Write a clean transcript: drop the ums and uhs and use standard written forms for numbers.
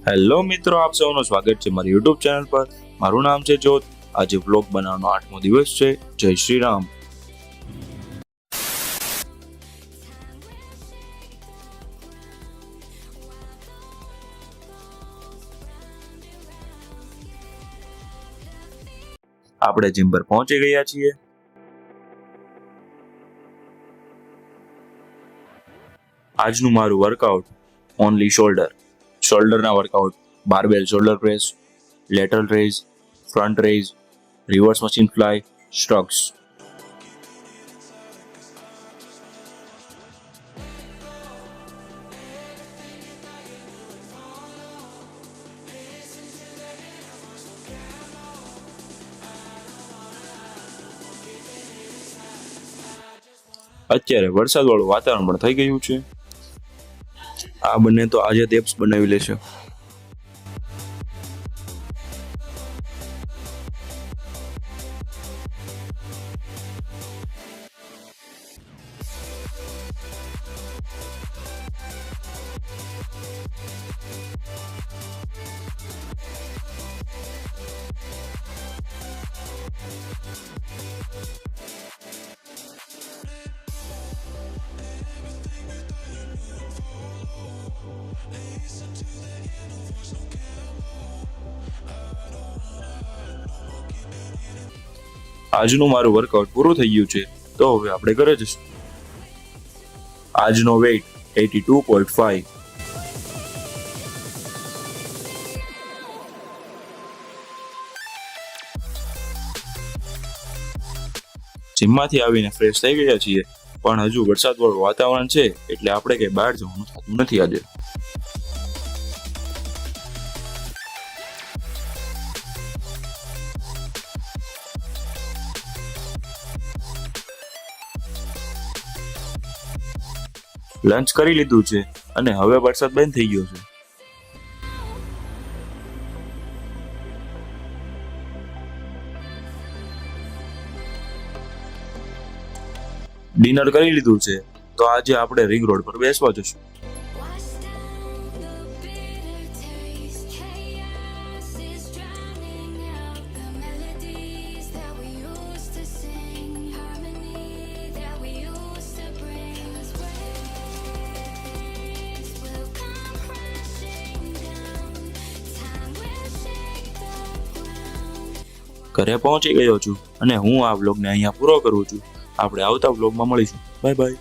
Hello મિત્રો, આપ સૌનું સ્વાગત છે મારી યુટ્યુબ ચેનલ પર। મારું નામ છે જ્યોત। આજે વ્લોગ બનાવવાનો 8મો દિવસ છે। જય શ્રી રામ। આપણે જીમ પર પહોંચી ગયા છીએ। આજનું મારું વર્કઆઉટ ઓનલી શોલ્ડરના workout, barbell shoulder press, lateral raise, front raise, reverse machine fly, સ્ટ્રક્સ। અત્યારે વરસાદવાળું વાતાવરણ પણ થઈ ગયું છે। આ બંને તો આજે એપ્સ બનાવી લેશે। આજનું મારું વર્કઆઉટ પૂરું થઈ ગયું છે, તો હવે આપણે ઘરે જઈશું। આજનો વેઇટ 82.5। જીમમાંથી આવીને ફ્રેશ થઈ ગયા છીએ, પણ હજુ વરસાદવાળું વાતાવરણ છે એટલે આપણે કઈ બહાર જવાનું થતું નથી આજે। લંચ કરી લીધું છે અને હવે વરસાદ બંધ થઈ ગયો છે। ડિનર કરી લીધું છે, તો આજે આપણે રિંગ રોડ પર બેસવા જશું। ઘરે પહોંચી ગયો છું અને હું આ વ્લોગને અહીંયા પૂરો કરું છું। આપણે આવતા વ્લોગમાં મળીશું। Bye bye.